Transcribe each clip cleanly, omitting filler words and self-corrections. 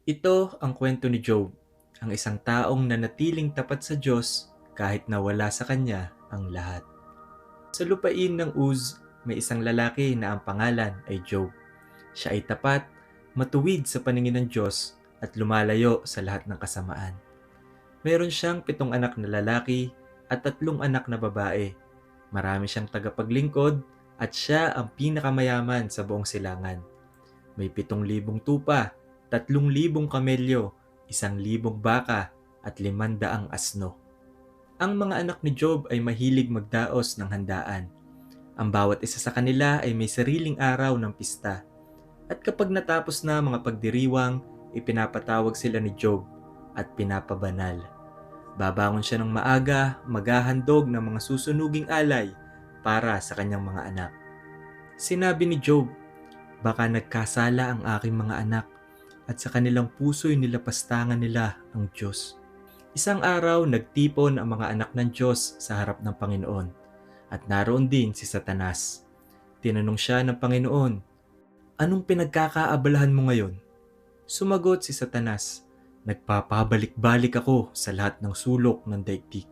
Ito ang kwento ni Job, ang isang taong nanatiling tapat sa Diyos kahit nawala sa kanya ang lahat. Sa lupain ng Uz, may isang lalaki na ang pangalan ay Job. Siya ay tapat, matuwid sa paningin ng Diyos at lumalayo sa lahat ng kasamaan. Meron siyang 7 anak na lalaki at 3 anak na babae. Marami siyang tagapaglingkod at siya ang pinakamayaman sa buong silangan. May 7,000 tupa, 3,000 kamelyo, 1,000 baka at 500 asno. Ang mga anak ni Job ay mahilig magdaos ng handaan. Ang bawat isa sa kanila ay may sariling araw ng pista. At kapag natapos na mga pagdiriwang, ipinapatawag sila ni Job at pinapabanal. Babangon siya ng maaga, maghahandog ng mga susunuging alay para sa kanyang mga anak. Sinabi ni Job, "Baka nagkasala ang aking mga anak at sa kanilang puso'y nilapastangan nila ang Diyos." Isang araw, nagtipon ang mga anak ng Diyos sa harap ng Panginoon at naroon din si Satanas. Tinanong siya ng Panginoon, "Anong pinagkakaabalahan mo ngayon?" Sumagot si Satanas, "Nagpapabalik-balik ako sa lahat ng sulok ng daigdig."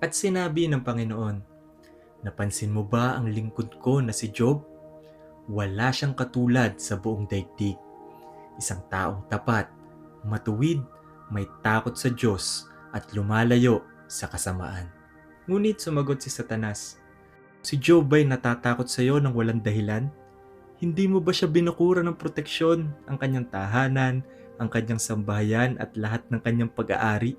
At sinabi ng Panginoon, "Napansin mo ba ang lingkod ko na si Job? Wala siyang katulad sa buong daigdig. Isang taong tapat, matuwid, may takot sa Diyos at lumalayo sa kasamaan." Ngunit sumagot si Satanas, "Si Job ba'y natatakot sa iyo ng walang dahilan? Hindi mo ba siya binukuran ng proteksyon, ang kanyang tahanan, ang kanyang sambahayan at lahat ng kanyang pag-aari?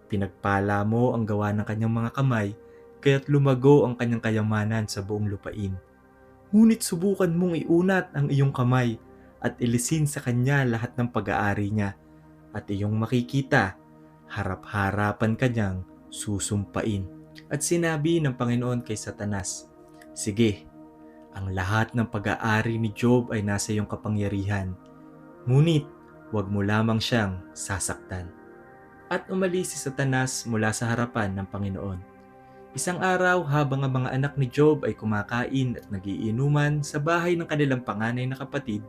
Pinagpala mo ang gawa ng kanyang mga kamay, kaya't lumago ang kanyang kayamanan sa buong lupain. Ngunit subukan mong iunat ang iyong kamay at ilisin sa kanya lahat ng pag-aari niya, at iyong makikita, harap-harapan kanyang susumpain." At sinabi ng Panginoon kay Satanas, "Sige, ang lahat ng pag-aari ni Job ay nasa iyong kapangyarihan, ngunit huwag mo lamang siyang sasaktan." At umalis si Satanas mula sa harapan ng Panginoon. Isang araw, habang ang mga anak ni Job ay kumakain at nagiinuman sa bahay ng kanilang panganay na kapatid,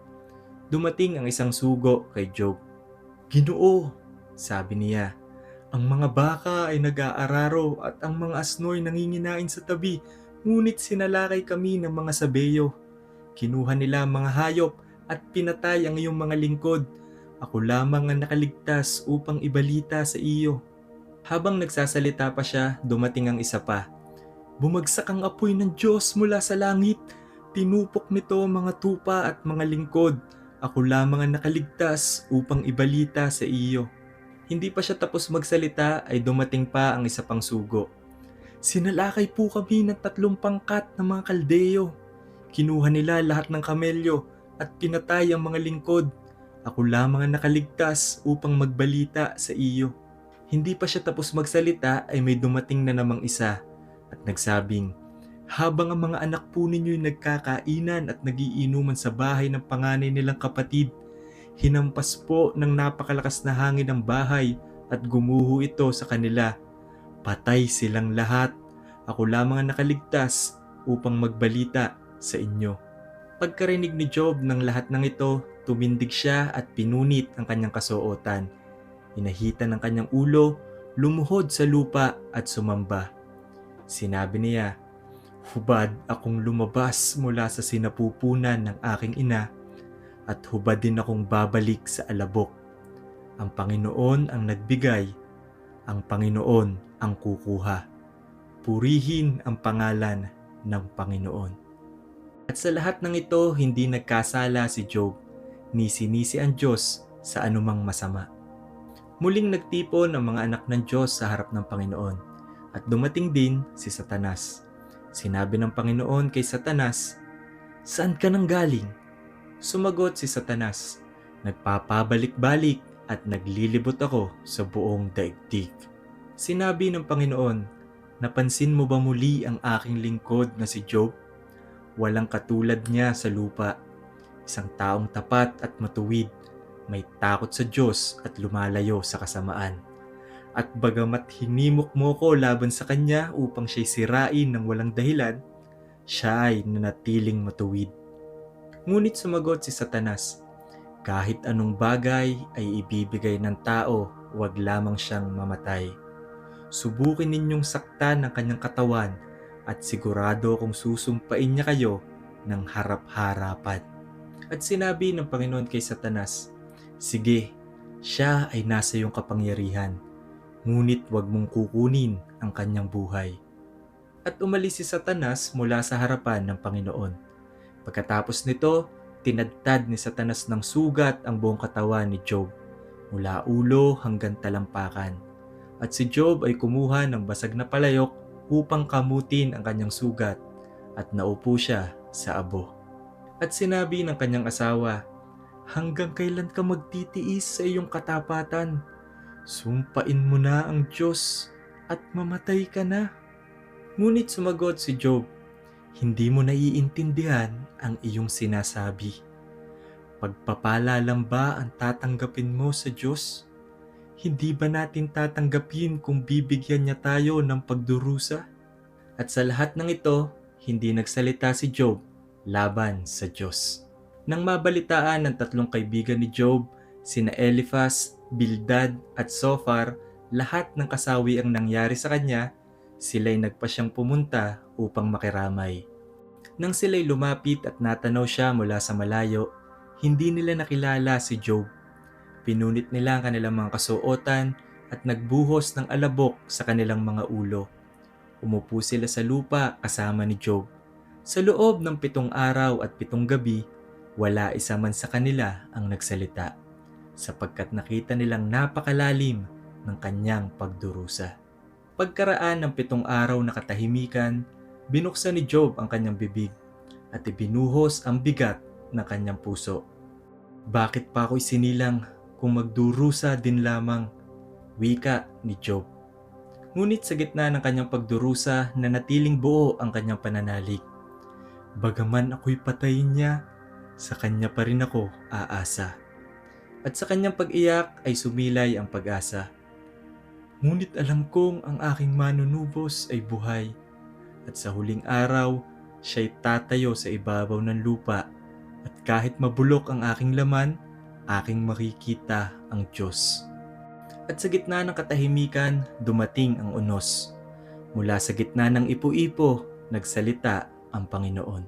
dumating ang isang sugo kay Job. "Ginoo," sabi niya, "ang mga baka ay nag-aararo at ang mga asno'y nanginginain sa tabi, ngunit sinalakay kami ng mga sabeyo. Kinuha nila ang mga hayop at pinatay ang iyong mga lingkod. Ako lamang ang nakaligtas upang ibalita sa iyo." Habang nagsasalita pa siya, dumating ang isa pa. "Bumagsak ang apoy ng Diyos mula sa langit. Tinupok nito ang mga tupa at mga lingkod. Ako lamang ang nakaligtas upang ibalita sa iyo." Hindi pa siya tapos magsalita ay dumating pa ang isa pang sugo. "Sinalakay po kami ng 3 pangkat ng mga Kaldeo. Kinuha nila lahat ng kamelyo at pinatay ang mga lingkod. Ako lamang ang nakaligtas upang magbalita sa iyo." Hindi pa siya tapos magsalita ay may dumating na namang isa at nagsabing, "Habang ang mga anak po ninyo'y nagkakainan at nagiinuman sa bahay ng panganay nilang kapatid, hinampas po ng napakalakas na hangin ang bahay at gumuho ito sa kanila. Patay silang lahat. Ako lamang ang nakaligtas upang magbalita sa inyo." Pagkarinig ni Job ng lahat ng ito, tumindig siya at pinunit ang kanyang kasuotan. Hinahitan ng kanyang ulo, lumuhod sa lupa at sumamba. Sinabi niya, "Hubad akong lumabas mula sa sinapupunan ng aking ina at hubad din akong babalik sa alabok. Ang Panginoon ang nagbigay, ang Panginoon ang kukuha. Purihin ang pangalan ng Panginoon." At sa lahat ng ito, hindi nagkasala si Job, ni sinisi ang Diyos sa anumang masama. Muling nagtipon ang mga anak ng Diyos sa harap ng Panginoon, at dumating din si Satanas. Sinabi ng Panginoon kay Satanas, "Saan ka nang galing?" Sumagot si Satanas, "Nagpapabalik-balik at naglilibot ako sa buong daigdig." Sinabi ng Panginoon, "Napansin mo ba muli ang aking lingkod na si Job? Walang katulad niya sa lupa. Isang taong tapat at matuwid, may takot sa Diyos at lumalayo sa kasamaan. At bagamat hinimok mo ko laban sa kanya upang siya'y sirain ng walang dahilan, siya ay nanatiling matuwid." Ngunit sumagot si Satanas, Kahit anong bagay ay ibibigay ng tao, huwag lamang siyang mamatay. Subukin ninyong saktan ang kanyang katawan at sigurado kung susumpain niya kayo ng harap-harapan." At sinabi ng Panginoon kay Satanas, "Sige, siya ay nasa iyong kapangyarihan, ngunit huwag mong kukunin ang kanyang buhay." At umalis si Satanas mula sa harapan ng Panginoon. Pagkatapos nito, tinadtad ni Satanas ng sugat ang buong katawan ni Job, mula ulo hanggang talampakan. At si Job ay kumuha ng basag na palayok upang kamutin ang kanyang sugat, at naupo siya sa abo. At sinabi ng kanyang asawa, "Hanggang kailan ka magtitiis sa iyong katapatan? Sumpain mo na ang Diyos at mamatay ka na." Ngunit sumagot si Job, "Hindi mo naiintindihan ang iyong sinasabi. Pagpapala lang ba ang tatanggapin mo sa Diyos? Hindi ba natin tatanggapin kung bibigyan niya tayo ng pagdurusa?" At sa lahat ng ito, hindi nagsalita si Job laban sa Diyos. Nang mabalitaan ng tatlong kaibigan ni Job, sina Eliphaz, Bildad at Zophar, lahat ng kasawi ang nangyari sa kanya, sila'y nagpasyang pumunta upang makiramay. Nang sila'y lumapit at natanaw siya mula sa malayo, hindi nila nakilala si Job. Pinunit nila ang kanilang mga kasuotan at nagbuhos ng alabok sa kanilang mga ulo. Umupo sila sa lupa kasama ni Job. Sa loob ng 7 araw at 7 gabi, wala isa man sa kanila ang nagsalita, sapagkat nakita nilang napakalalim ng kanyang pagdurusa. Pagkaraan ng 7 araw na katahimikan, binuksan ni Job ang kanyang bibig at ibinuhos ang bigat ng kanyang puso. "Bakit pa ako isinilang kung magdurusa din lamang?" wika ni Job. Ngunit sa gitna ng kanyang pagdurusa, nanatiling buo ang kanyang pananalig. "Bagaman ako'y patayin niya, sa kanya pa rin ako aasa." At sa kanyang pag-iyak ay sumilay ang pag-asa. "Ngunit alam kong ang aking manunubos ay buhay, at sa huling araw, siya'y tatayo sa ibabaw ng lupa, at kahit mabulok ang aking laman, aking makikita ang Diyos." At sa gitna ng katahimikan, dumating ang unos. Mula sa gitna ng ipo-ipo, nagsalita ang Panginoon.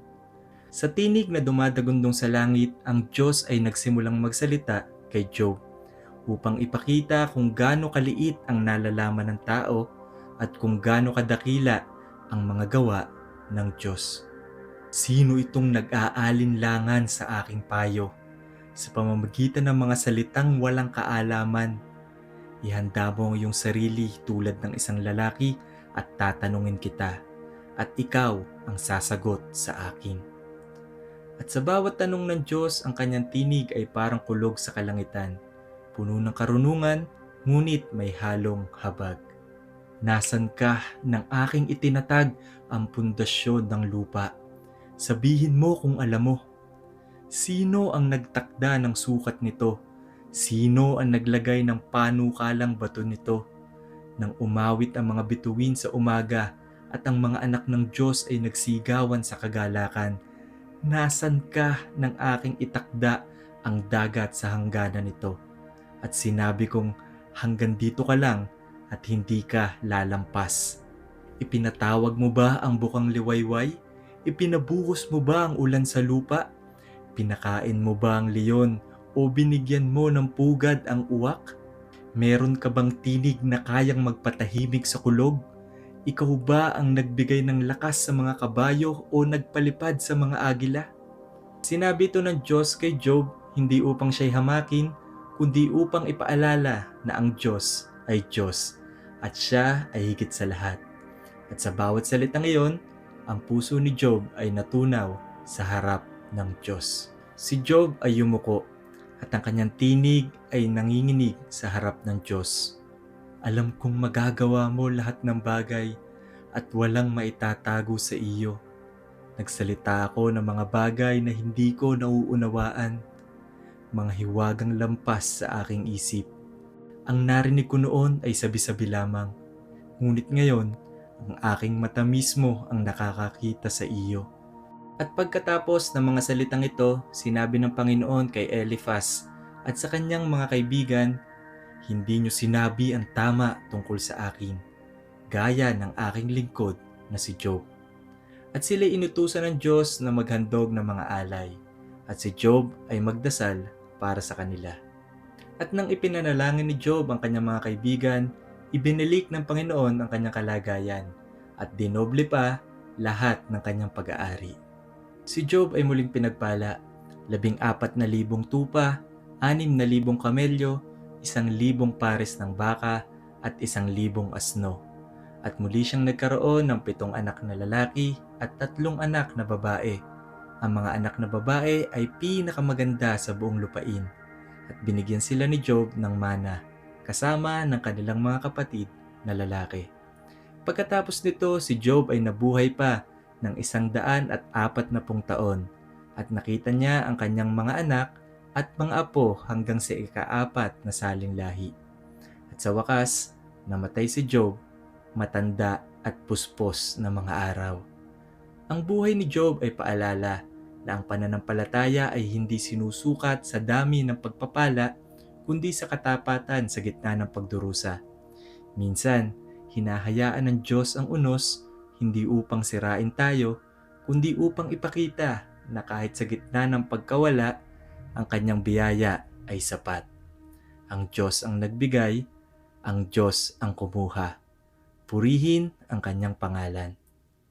Sa tinig na dumadagundong sa langit, ang Diyos ay nagsimulang magsalita kay Job upang ipakita kung gaano kaliit ang nalalaman ng tao at kung gaano kadakila ang mga gawa ng Diyos. "Sino itong nag-aalinlangan sa aking payo sa pamamagitan ng mga salitang walang kaalaman? Ihanda mo ang iyong sarili tulad ng isang lalaki at tatanungin kita, at ikaw ang sasagot sa akin." At sa bawat tanong ng Diyos, ang kanyang tinig ay parang kulog sa kalangitan, puno ng karunungan, ngunit may halong habag. "Nasan ka nang aking itinatag ang pundasyon ng lupa? Sabihin mo kung alam mo. Sino ang nagtakda ng sukat nito? Sino ang naglagay ng panukalang bato nito? Nang umawit ang mga bituin sa umaga at ang mga anak ng Diyos ay nagsigawan sa kagalakan, nasan ka nang aking itakda ang dagat sa hangganan nito? At sinabi kong, hanggang dito ka lang at hindi ka lalampas. Ipinatawag mo ba ang bukang liwayway? Ipinabuhos mo ba ang ulan sa lupa? Pinakain mo ba ang leon o binigyan mo ng pugad ang uwak? Meron ka bang tinig na kayang magpatahimik sa kulog? Ikaw ba ang nagbigay ng lakas sa mga kabayo o nagpalipad sa mga agila?" Sinabi ito ng Diyos kay Job, hindi upang siya'y hamakin, kundi upang ipaalala na ang Diyos ay Diyos at siya ay higit sa lahat. At sa bawat salitang iyon, ang puso ni Job ay natunaw sa harap ng Diyos. Si Job ay yumuko at ang kanyang tinig ay nanginginig sa harap ng Diyos. "Alam kong magagawa mo lahat ng bagay at walang maitatago sa iyo. Nagsalita ako ng mga bagay na hindi ko nauunawaan, mga hiwagang lampas sa aking isip. Ang narinig ko noon ay sabi-sabi lamang, ngunit ngayon ang aking mata mismo ang nakakakita sa iyo. At pagkatapos ng mga salitang ito, sinabi ng Panginoon kay Eliphaz at sa kanyang mga kaibigan, "Hindi niyo sinabi ang tama tungkol sa akin, gaya ng aking lingkod na si Job." At sila'y inutusan ng Diyos na maghandog ng mga alay, at si Job ay magdasal para sa kanila. At nang ipinanalangin ni Job ang kanyang mga kaibigan, ibinalik ng Panginoon ang kanyang kalagayan, at dinoble pa lahat ng kanyang pag-aari. Si Job ay muling pinagpala, 14,000 tupa, 6,000 kamelyo, 1,000 pares ng baka, at 1,000 asno. At muli siyang nagkaroon ng 7 anak na lalaki at 3 anak na babae. Ang mga anak na babae ay pinakamaganda sa buong lupain, at binigyan sila ni Job ng mana, kasama ng kanilang mga kapatid na lalaki. Pagkatapos nito, si Job ay nabuhay pa ng 140 taon, at nakita niya ang kanyang mga anak at mga apo hanggang sa ika-4 na saling lahi. At sa wakas, namatay si Job, matanda at puspos na mga araw. Ang buhay ni Job ay paalala na ang pananampalataya ay hindi sinusukat sa dami ng pagpapala, kundi sa katapatan sa gitna ng pagdurusa. Minsan, hinahayaan ng Diyos ang unos, hindi upang sirain tayo, kundi upang ipakita na kahit sa gitna ng pagkawala, ang kanyang biyaya ay sapat. Ang Diyos ang nagbigay, ang Diyos ang kumuha. Purihin ang kanyang pangalan.